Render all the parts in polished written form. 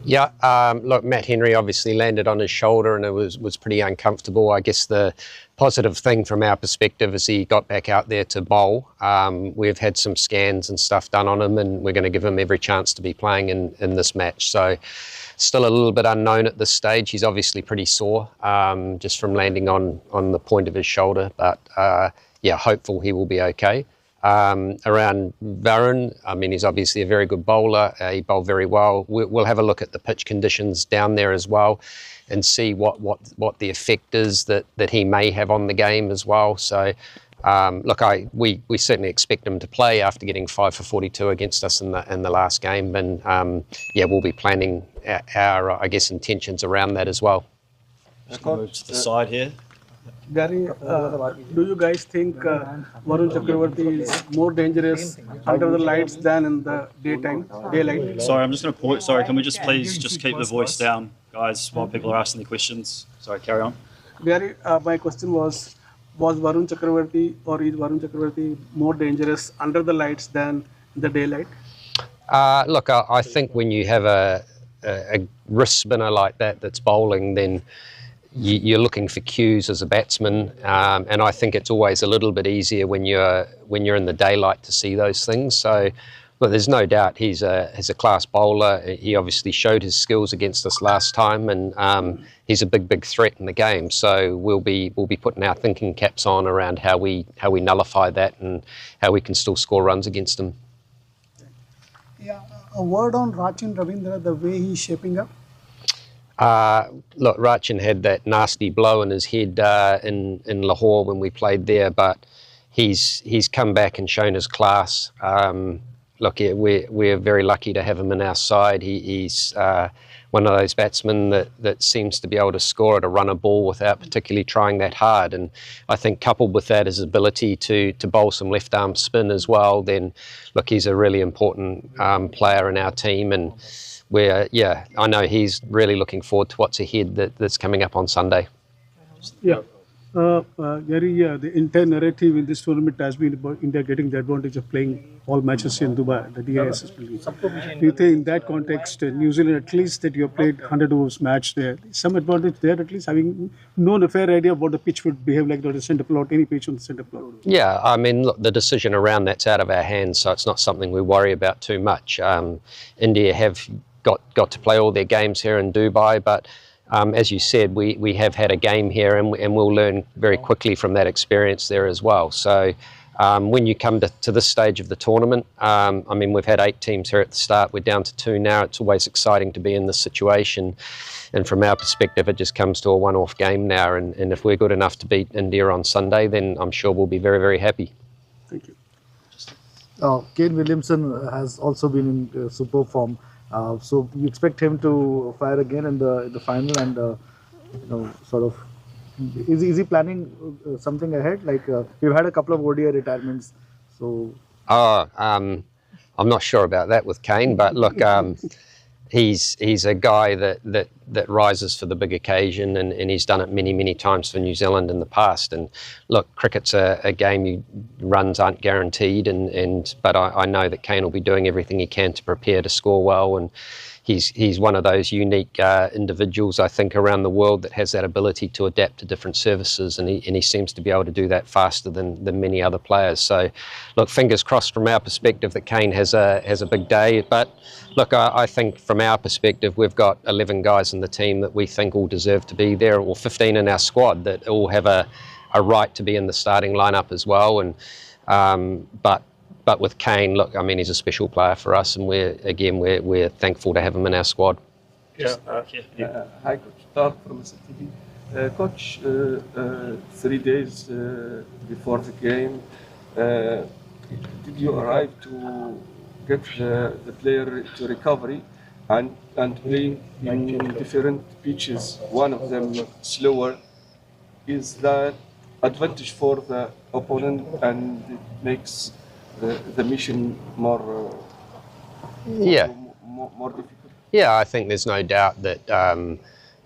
Yeah, look, Matt Henry obviously landed on his shoulder and it was pretty uncomfortable. I guess the positive thing from our perspective is he got back out there to bowl. We've had some scans and stuff done on him and we're going to give him every chance to be playing in this match. So still a little bit unknown at this stage. He's obviously pretty sore just from landing on the point of his shoulder, but yeah, hopeful he will be okay. Around Varun, I mean, he's obviously a very good bowler. He bowled very well. We'll have a look at the pitch conditions down there as well and see what the effect is that he may have on the game as well. So, look, we certainly expect him to play after getting 5 for 42 against us in the last game. And, yeah, we'll be planning our I guess, intentions around that as well. Just move to the side here. Gary, do you guys think Varun Chakravarti is more dangerous under the lights than in the daylight? Sorry, I'm just going to pause. Sorry, can we just please just keep the voice down, guys, while people are asking the questions? Sorry, carry on. Gary, my question was Varun Chakravarti or is Varun Chakravarti more dangerous under the lights than in the daylight? Look, I think when you have a wrist spinner like that that's bowling, then you're looking for cues as a batsman, and I think it's always a little bit easier when you're in the daylight to see those things. So, but there's no doubt he's a class bowler. He obviously showed his skills against us last time, and he's a big threat in the game. So we'll be putting our thinking caps on around how we nullify that and how we can still score runs against him. Yeah, a word on Rachin Ravindra, the way he's shaping up. Look, Rachin had that nasty blow in his head in Lahore when we played there, but he's come back and shown his class. Look, we're very lucky to have him in our side. He's one of those batsmen that seems to be able to score at a runner ball without particularly trying that hard. And I think coupled with that his ability to bowl some left arm spin as well, then look, he's a really important player in our team. And yeah, I know he's really looking forward to what's ahead that's coming up on Sunday. Yeah. Gary, the entire narrative in this tournament has been about India getting the advantage of playing all matches in Dubai, the DISS. Do you think in that context, New Zealand, at least that you have played 100 overs match there, some advantage there at least, having known a fair idea of what the pitch would behave like on the centre plot, any pitch on the centre plot? Yeah, I mean, look, the decision around that's out of our hands, so it's not something we worry about too much. India have got to play all their games here in Dubai, but as you said, we have had a game here and we'll learn very quickly from that experience there as well. So when you come to this stage of the tournament, I mean, we've had 8 teams here at the start. We're down to 2 now. It's always exciting to be in this situation. And from our perspective, it just comes to a one-off game now. And if we're good enough to beat India on Sunday, then I'm sure we'll be very happy. Thank you. Kane Williamson has also been in superb form. So you expect him to fire again in the final, and you know, sort of, is he planning something ahead? Like we've had a couple of ODI retirements, so. I'm not sure about that with Kane, but look, he's a guy that rises for the big occasion, and he's done it many times for New Zealand in the past. And look, cricket's a game runs aren't guaranteed, but I know that Kane will be doing everything he can to prepare to score well, and he's one of those unique individuals, I think, around the world that has that ability to adapt to different services, and he seems to be able to do that faster than many other players. So, look, fingers crossed from our perspective that Kane has a big day. But look, I think from our perspective, we've got 11 guys in the team that we think all deserve to be there, or 15 in our squad that all have a right to be in the starting lineup as well. And But with Kane, look, I mean, he's a special player for us, and we're thankful to have him in our squad. Hi, Coach. Tark from STV. Coach, 3 days before the game, did you arrive to get the player to recovery and playing in different pitches, one of them slower? Is that advantage for the opponent and it makes the mission more difficult? Yeah, I think there's no doubt that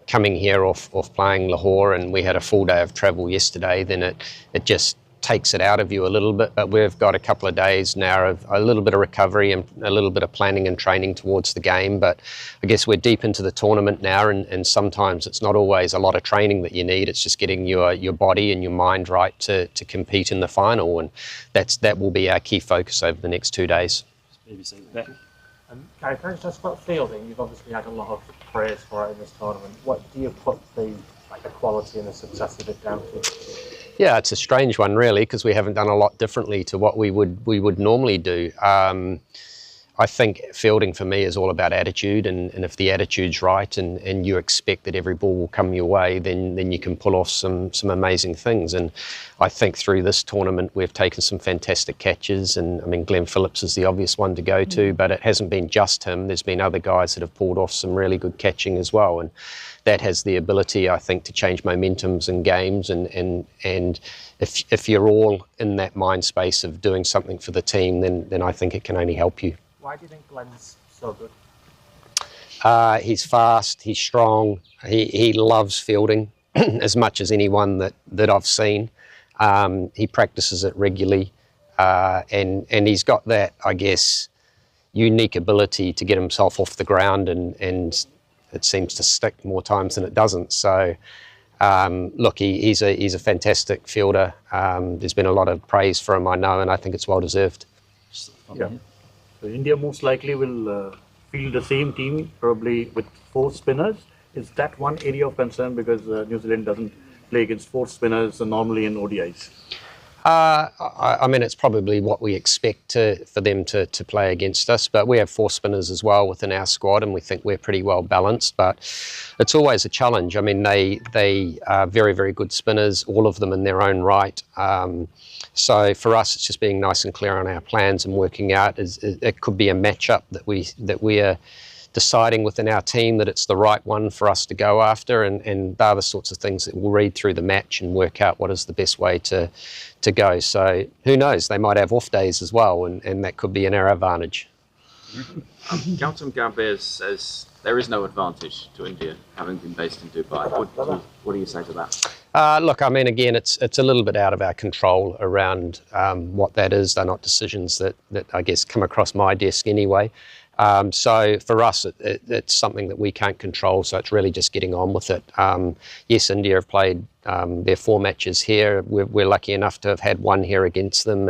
coming here off playing Lahore, and we had a full day of travel yesterday, then it just takes it out of you a little bit, but we've got a couple of days now of a little bit of recovery and a little bit of planning and training towards the game. But I guess we're deep into the tournament now, and sometimes it's not always a lot of training that you need. It's just getting your body and your mind right to compete in the final, and that will be our key focus over the next 2 days. Gary, can I just ask about fielding? You've obviously had a lot of praise for it in this tournament. What do you put the quality and the success of it down to? Yeah, it's a strange one really, because we haven't done a lot differently to what we would normally do. I think fielding for me is all about attitude, and if the attitude's right and you expect that every ball will come your way, then you can pull off some amazing things. And I think through this tournament we've taken some fantastic catches, and I mean Glenn Phillips is the obvious one to go to, but it hasn't been just him. There's been other guys that have pulled off some really good catching as well, and that has the ability, I think, to change momentums in games, and if you're all in that mind space of doing something for the team, then I think it can only help you. Why do you think Glenn's so good? He's fast, he's strong, he loves fielding as much as anyone that I've seen. He practices it regularly, and he's got that, I guess, unique ability to get himself off the ground, and it seems to stick more times than it doesn't. So look, he's a fantastic fielder. There's been a lot of praise for him, I know, and I think it's well deserved. Yeah. So India most likely will field the same team, probably with 4 spinners. Is that one area of concern, because New Zealand doesn't play against 4 spinners normally in ODIs? I mean, it's probably what we expect for them to play against us, but we have 4 spinners as well within our squad, and we think we're pretty well balanced, but it's always a challenge. I mean, they are very, very good spinners, all of them in their own right. So for us, it's just being nice and clear on our plans and working out. It could be a matchup that we are deciding within our team that it's the right one for us to go after, and they're the sorts of things that we'll read through the match and work out what is the best way to go. So who knows, they might have off days as well, and that could be in our advantage. Gautam Gambhir says there is no advantage to India having been based in Dubai. What do you say to that? Look, I mean, again, it's a little bit out of our control around what that is. They're not decisions that I guess come across my desk anyway. So for us, it's something that we can't control, so it's really just getting on with it. Yes, India have played their 4 matches here. We're lucky enough to have had 1 here against them,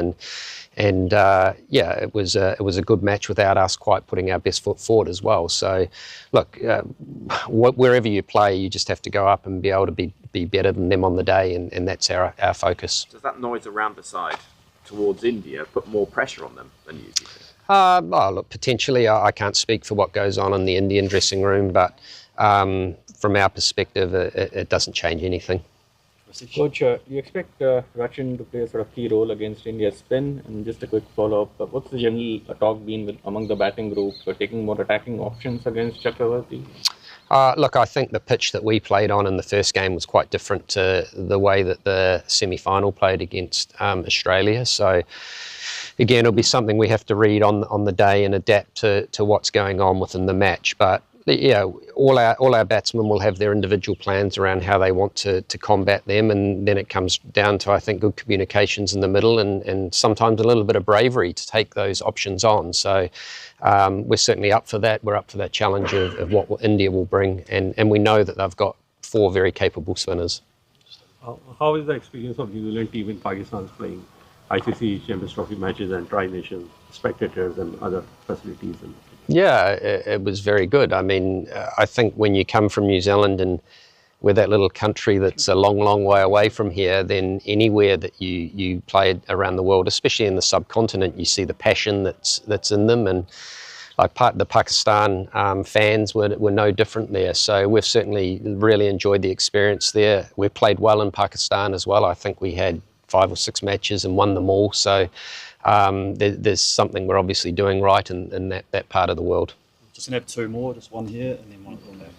and yeah, it was a good match without us quite putting our best foot forward as well. So look, wherever you play, you just have to go up and be able to be better than them on the day, and that's our focus. Does that noise around the side towards India put more pressure on them than you do? Oh, look, potentially. I can't speak for what goes on in the Indian dressing room, but from our perspective, it doesn't change anything. Coach, do you expect Rachin to play a sort of key role against India's spin? And just a quick follow-up, what's the general talk been among the batting group for taking more attacking options against Chakravarti? Look, I think the pitch that we played on in the first game was quite different to the way that the semi-final played against Australia. So again, it'll be something we have to read on the day and adapt to what's going on within the match. But yeah, all our batsmen will have their individual plans around how they want to combat them, and then it comes down to, I think, good communications in the middle and sometimes a little bit of bravery to take those options on. So we're certainly up for that. We're up for that challenge of what India will bring, and we know that they've got 4 very capable spinners. How is the experience of New Zealand team in Pakistan playing ICC Champions Trophy matches and Tri-Nation spectators and other facilities? Yeah, it was very good. I mean, I think when you come from New Zealand and we're that little country that's a long, long way away from here, then anywhere that you play around the world, especially in the subcontinent, you see the passion that's in them. And like the Pakistan fans were no different there. So we've certainly really enjoyed the experience there. We've played well in Pakistan as well. I think we had 5 or 6 matches and won them all. So there's something we're obviously doing right in that part of the world. Just going to have 2 more, just one here and then one on there.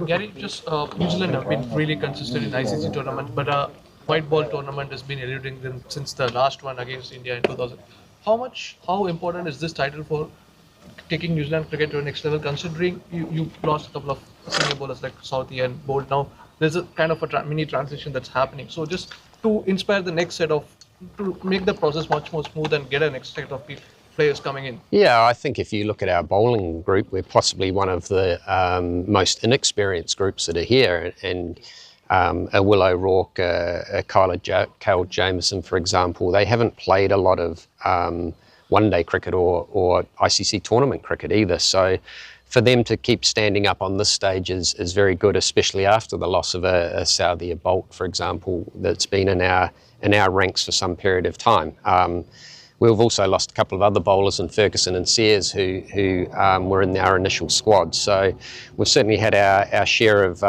Gary, just New Zealand have been really consistent in ICC tournament, but white ball tournament has been eluding them since the last one against India in 2000. How important is this title for taking New Zealand cricket to the next level, considering you lost a couple of senior bowlers like Southee and Bolt? Now there's a kind of a mini transition that's happening. So just to inspire the next set of, to make the process much more smooth and get a next set of players coming in? Yeah, I think if you look at our bowling group, we're possibly one of the most inexperienced groups that are here. And a Will O'Rourke, a Kyle Jamieson, for example, they haven't played a lot of one-day cricket or ICC tournament cricket either. So for them to keep standing up on this stage is very good, especially after the loss of a Southia Bolt, for example, that's been in our ranks for some period of time. We've also lost a couple of other bowlers in Ferguson and Sears who were in our initial squad. So we've certainly had our share of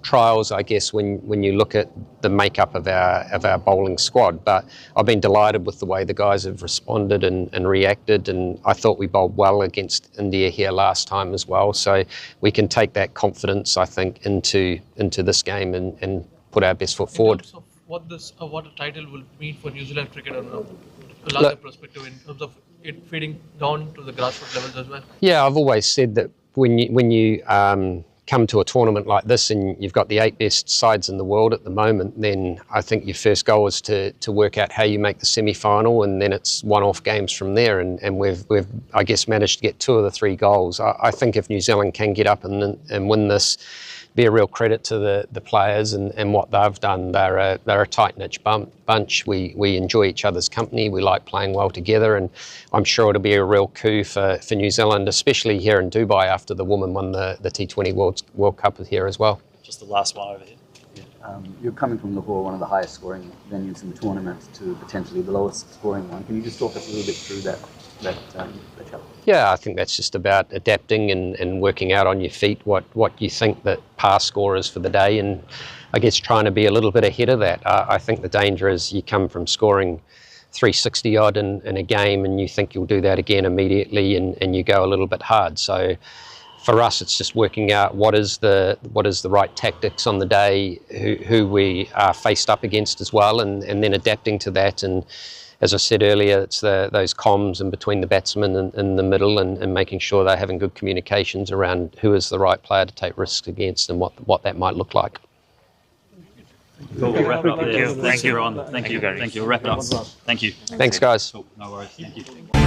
trials, I guess, when you look at the makeup of our bowling squad. But I've been delighted with the way the guys have responded and reacted, and I thought we bowled well against India here last time as well. So we can take that confidence, I think, into this game and put our best foot forward. In terms of what a title will mean for New Zealand cricket on a larger perspective, in terms of it feeding down to the grassroots levels as well? Yeah, I've always said that when you come to a tournament like this and you've got the 8 best sides in the world at the moment, then I think your first goal is to work out how you make the semi-final, and then it's one-off games from there. And we've I guess managed to get 2 of the 3 goals. I think if New Zealand can get up and win this, be a real credit to the players and what they've done. They're a tight-knit bunch. We enjoy each other's company. We like playing well together, and I'm sure it'll be a real coup for New Zealand, especially here in Dubai after the women won the T20 World Cup here as well. Just the last one over here. You're coming from Lahore, one of the highest scoring venues in the tournament, to potentially the lowest scoring one. Can you just talk us a little bit through that challenge? Yeah, I think that's just about adapting and working out on your feet what you think that pass score is for the day, and I guess trying to be a little bit ahead of that. I think the danger is you come from scoring 360 odd in a game and you think you'll do that again immediately, and you go a little bit hard. So for us, it's just working out what is the right tactics on the day, who we are faced up against as well, and then adapting to that. And as I said earlier, it's those comms in between the batsmen and in the middle, and making sure they're having good communications around who is the right player to take risks against and what that might look like. Cool. We'll wrap it up there. Thank you, everyone. Thank you. Thank you. We'll wrap it up. Thank you. Thanks, guys. Cool. No worries. Thank you.